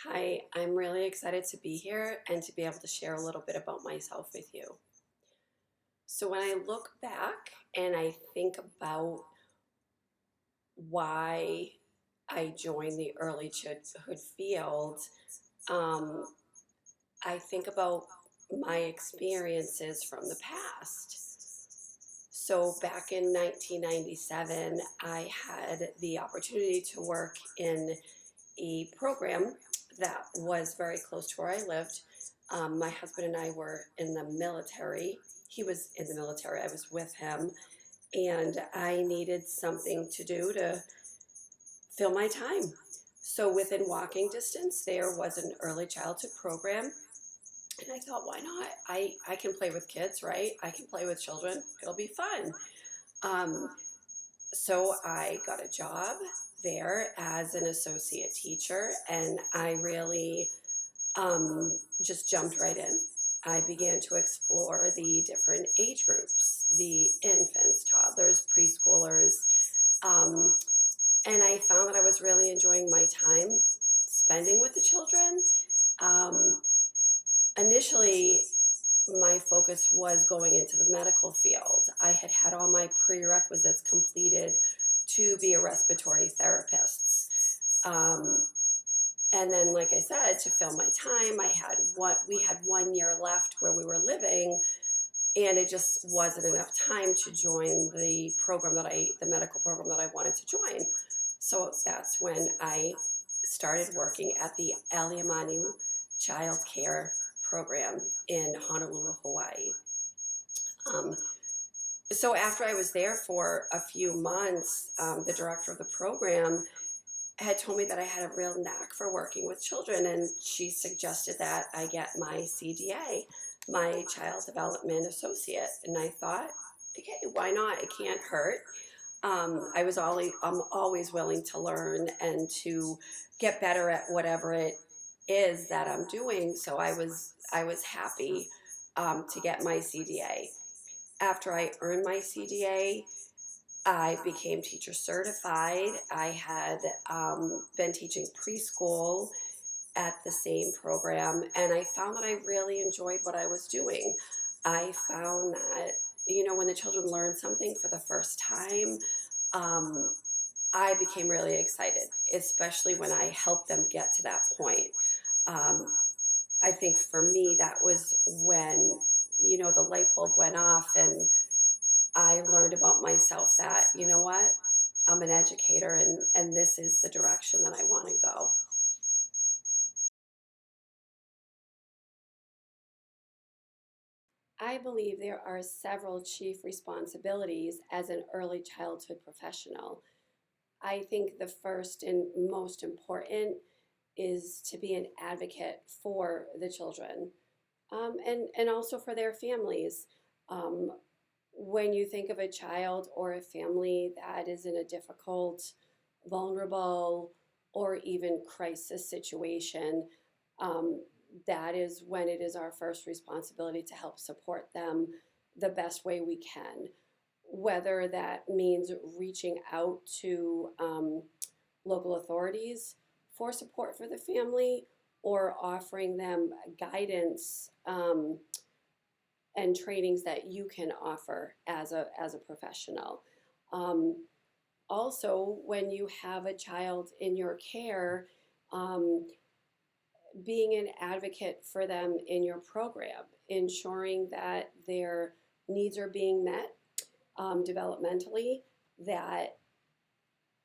Hi, I'm really excited to be here and to be able to share a little bit about myself with you. So, when I look back and I think about why I joined the early childhood field, um, I think about my experiences from the past. So, back in 1997, I had the opportunity to work in a program that was very close to where I lived. My husband and I were in the military. He was in the military, I was with him, and I needed something to do to fill my time. So, within walking distance, there was an early childhood program, and I thought, why not? I can play with kids, right? I can play with children, it'll be fun. Um, so, I got a job there as an associate teacher, and I really just jumped right in. I began to explore the different age groups, the infants, toddlers, preschoolers, um, and I found that I was really enjoying my time spending with the children. Um, Initially, my focus was going into the medical field. I had had all my prerequisites completed to be a respiratory therapist. Um, And then, like I said, to fill my time, we had 1 year left where we were living, and it just wasn't enough time to join the medical program that I wanted to join. So that's when I started working at the Aliamanu Child Care Program in Honolulu, Hawaii. Um, so after I was there for a few months, the director of the program had told me that I had a real knack for working with children, and she suggested that I get my CDA, my Child Development Associate. And I thought, okay, why not? It can't hurt. I'm always willing to learn and to get better at whatever it is that I'm doing. So I was happy to get my CDA. After I earned my CDA, I became teacher certified. I had been teaching preschool at the same program, and I found that I really enjoyed what I was doing. I found that, when the children learn something for the first time, um, I became really excited, especially when I helped them get to that point. Um, I think for me, that was when, the light bulb went off, and I learned about myself that, what? I'm an educator, and this is the direction that I want to go. I believe there are several chief responsibilities as an early childhood professional. I think the first and most important is to be an advocate for the children, and also for their families. Um, when you think of a child or a family that is in a difficult, vulnerable, or even crisis situation, um, that is when it is our first responsibility to help support them the best way we can. Whether that means reaching out to local authorities for support for the family or offering them guidance and trainings that you can offer as a professional. Um, Also, when you have a child in your care, um, being an advocate for them in your program, ensuring that their needs are being met developmentally, that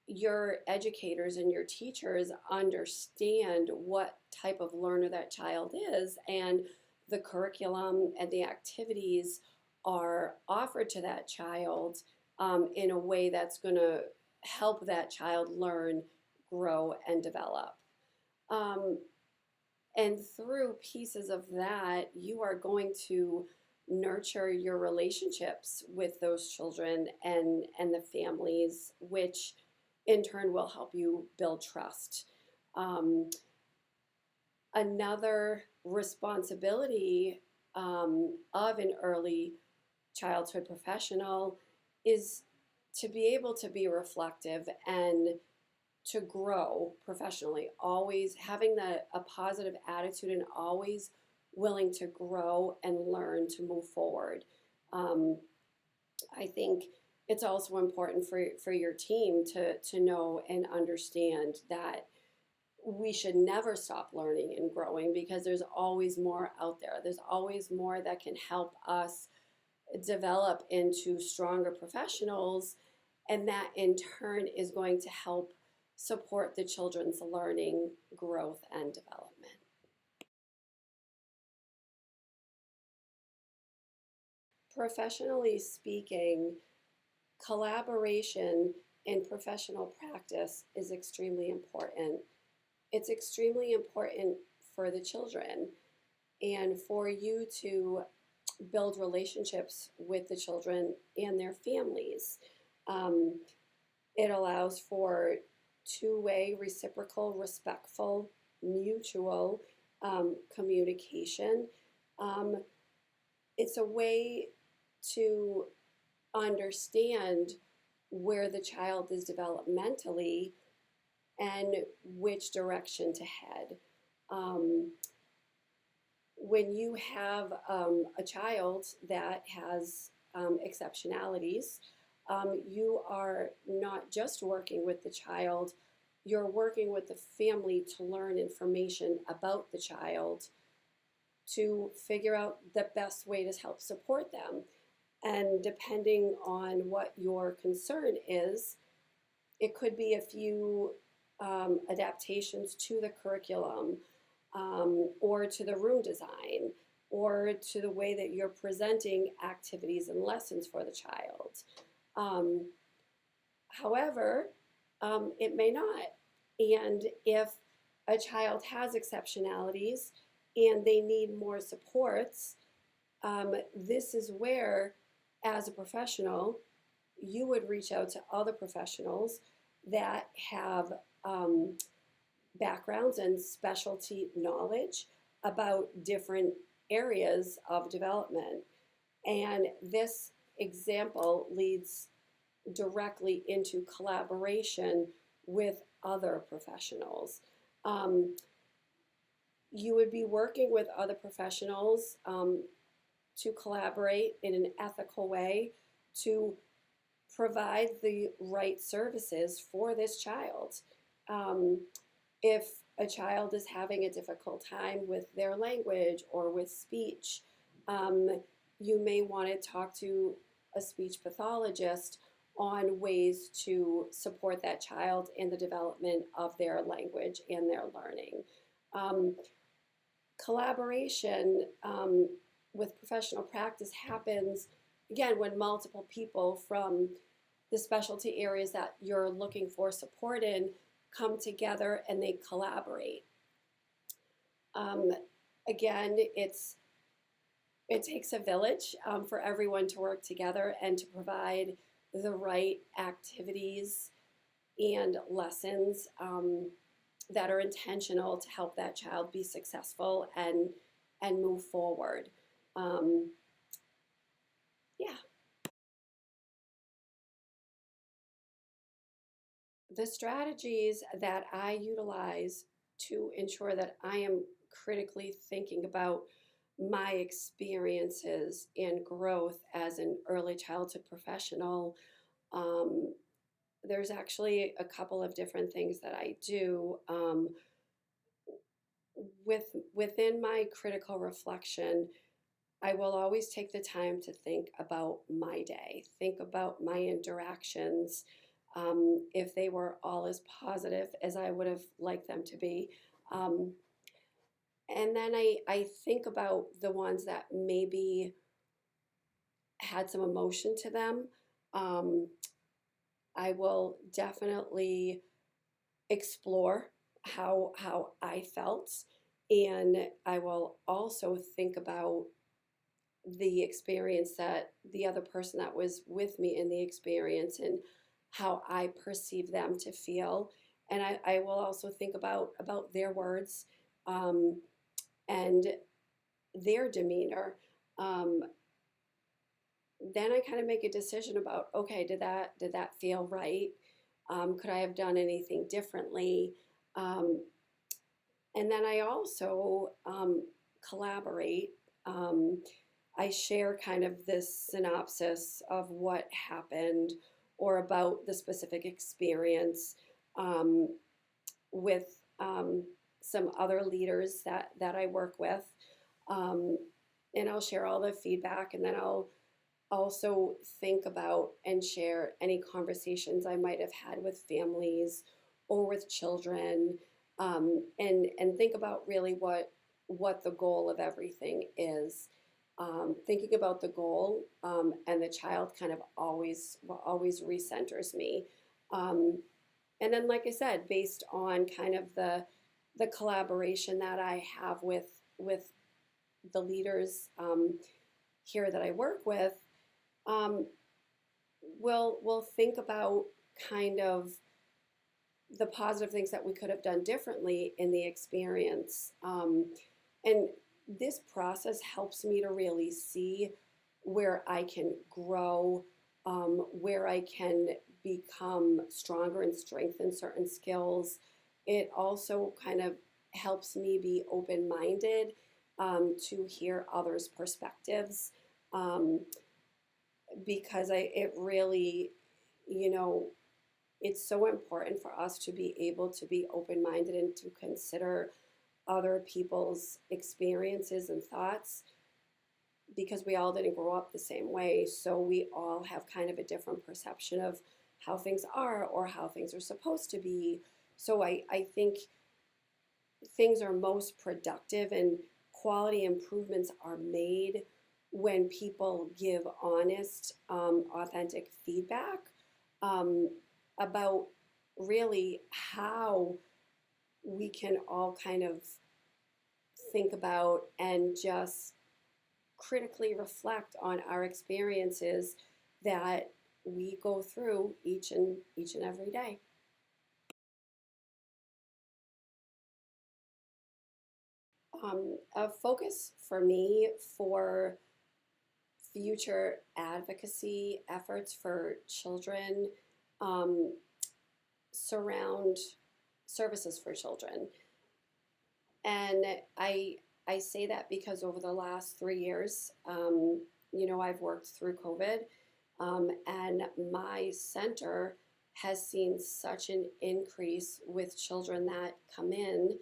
your educators and your teachers understand what type of learner that child is, and the curriculum and the activities are offered to that child in a way that's going to help that child learn, grow, and develop. Um, and through pieces of that, you are going to nurture your relationships with those children and the families, which in turn will help you build trust. Um, Another responsibility of an early childhood professional is to be able to be reflective and to grow professionally, always having a positive attitude and always willing to grow and learn to move forward. Um, I think it's also important for your team to know and understand that we should never stop learning and growing because there's always more out there. There's always more that can help us develop into stronger professionals, and that in turn is going to help support the children's learning, growth, and development. Professionally speaking, collaboration in professional practice is extremely important. It's extremely important for the children and for you to build relationships with the children and their families. Um, it allows for two-way, reciprocal, respectful, mutual communication. Um, it's a way to understand where the child is developmentally and which direction to head. Um, when you have a child that has exceptionalities, you are not just working with the child, you're working with the family to learn information about the child to figure out the best way to help support them. And depending on what your concern is, it could be a few adaptations to the curriculum, or to the room design, or to the way that you're presenting activities and lessons for the child. Um, However, it may not. And if a child has exceptionalities and they need more supports, this is where, as a professional, you would reach out to other professionals that have backgrounds and specialty knowledge about different areas of development. And this example leads directly into collaboration with other professionals. Um, you would be working with other professionals to collaborate in an ethical way to provide the right services for this child. Um, if a child is having a difficult time with their language or with speech, um, you may want to talk to a speech pathologist on ways to support that child in the development of their language and their learning. Um, Collaboration with professional practice happens, again, when multiple people from the specialty areas that you're looking for support in come together and they collaborate. Um, Again, it takes a village for everyone to work together and to provide the right activities and lessons that are intentional to help that child be successful and move forward. Um, yeah, the strategies that I utilize to ensure that I am critically thinking about my experiences and growth as an early childhood professional, um, there's actually a couple of different things that I do. Within my critical reflection, I will always take the time to think about my day, think about my interactions, if they were all as positive as I would have liked them to be. Um, and then I think about the ones that maybe had some emotion to them. Um, I will definitely explore how I felt, and I will also think about the experience that the other person that was with me in the experience and how I perceive them to feel. And I will also think about their words and their demeanor. Um, then I kind of make a decision about, okay, did that feel right? Could I have done anything differently? Um, and then I also collaborate. Um, I share kind of this synopsis of what happened or about the specific experience um, with some other leaders that I work with. Um, and I'll share all the feedback, and then I'll also think about and share any conversations I might have had with families or with children, and think about really what the goal of everything is. Thinking about the goal, and the child kind of always recenters me. Um, and then, like I said, based on kind of the collaboration that I have with the leaders here that I work with, um, we'll think about kind of the positive things that we could have done differently in the experience. And this process helps me to really see where I can grow, where I can become stronger and strengthen certain skills. It also kind of helps me be open minded to hear others' perspectives. Um, because it really, you know, it's so important for us to be able to be open minded and to consider other people's experiences and thoughts, because we all didn't grow up the same way. So we all have kind of a different perception of how things are or how things are supposed to be. So I think things are most productive and quality improvements are made when people give honest, authentic feedback um, about really how we can all kind of think about and just critically reflect on our experiences that we go through each and every day. A focus for me for future advocacy efforts for children um, surround services for children. And I say that because over the last 3 years, I've worked through COVID, and my center has seen such an increase with children that come in,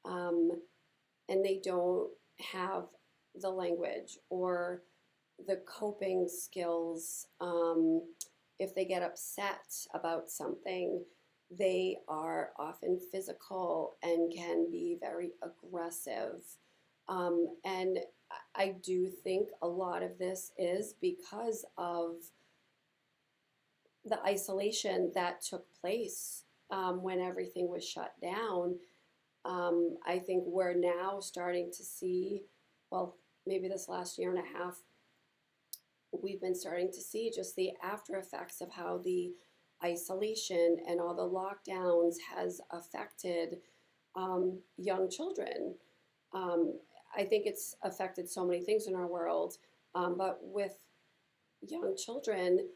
um, and they don't have the language or the coping skills. If they get upset about something, they are often physical and can be very aggressive. And I do think a lot of this is because of the isolation that took place when everything was shut down. I think we're now starting to see, well, maybe this last year and a half, we've been starting to see just the after effects of how the isolation and all the lockdowns has affected young children. Um, I think it's affected so many things in our world, but with young children,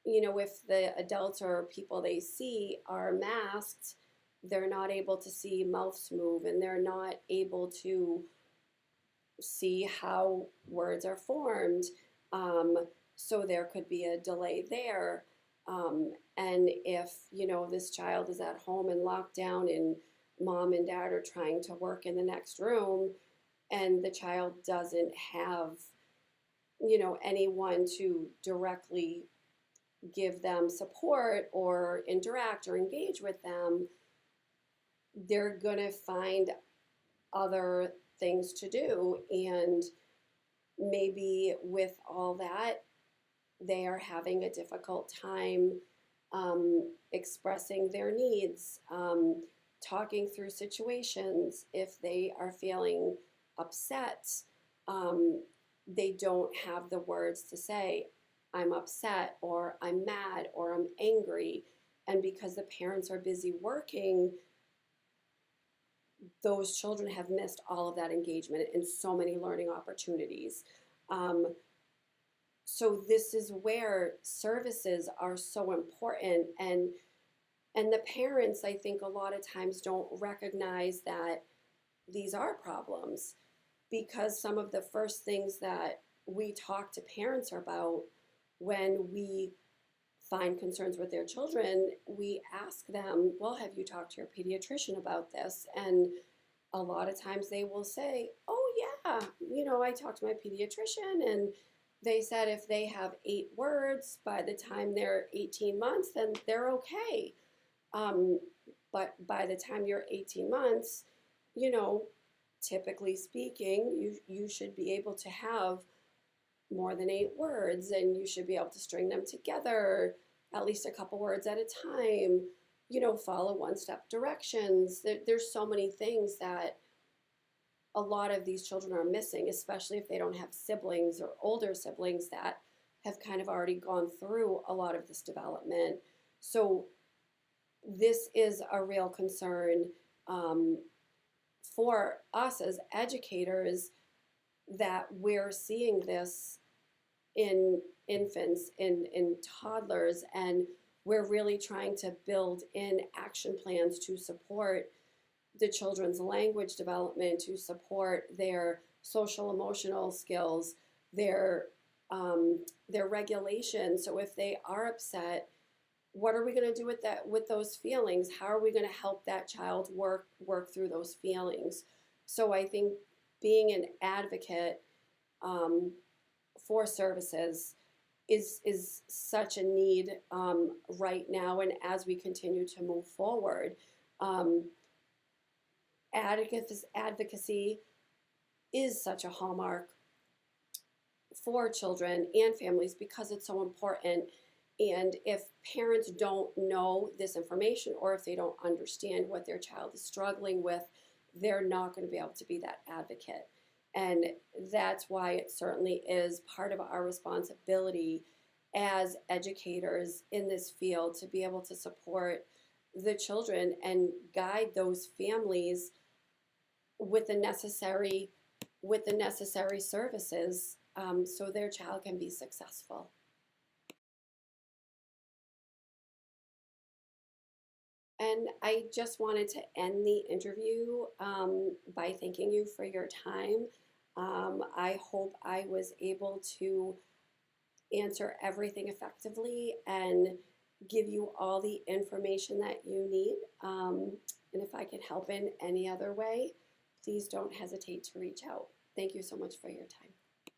if the adults or people they see are masked, they're not able to see mouths move and they're not able to see how words are formed. Um, so there could be a delay there. And if, this child is at home and locked down and mom and dad are trying to work in the next room and the child doesn't have, anyone to directly give them support or interact or engage with them, they're going to find other things to do. And maybe with all that, they are having a difficult time expressing their needs, talking through situations. If they are feeling upset, they don't have the words to say, I'm upset, or I'm mad, or I'm angry. And because the parents are busy working, those children have missed all of that engagement and so many learning opportunities. So this is where services are so important. And And the parents, I think, a lot of times don't recognize that these are problems, because some of the first things that we talk to parents about when we find concerns with their children, we ask them, well, have you talked to your pediatrician about this? And a lot of times they will say, oh, yeah, I talked to my pediatrician and they said if they have 8 words by the time they're 18 months, then they're okay. Um, but by the time you're 18 months, you know, typically speaking, you should be able to have more than 8 words, and you should be able to string them together at least a couple words at a time, follow one-step directions. There's so many things that a lot of these children are missing, especially if they don't have siblings or older siblings that have kind of already gone through a lot of this development. So this is a real concern, um, for us as educators, that we're seeing this in infants, in toddlers, and we're really trying to build in action plans to support the children's language development, to support their social emotional skills, their their regulation. So if they are upset, what are we going to do with those feelings? How are we going to help that child work through those feelings? So I think being an advocate, um, for services is such a need, right now, and as we continue to move forward. Um, Advocacy is such a hallmark for children and families because it's so important. And if parents don't know this information, or if they don't understand what their child is struggling with, they're not going to be able to be that advocate. And that's why it certainly is part of our responsibility as educators in this field to be able to support the children and guide those families with the necessary services, so their child can be successful. And I just wanted to end the interview, by thanking you for your time. I hope I was able to answer everything effectively and give you all the information that you need. And if I can help in any other way, please don't hesitate to reach out. Thank you so much for your time.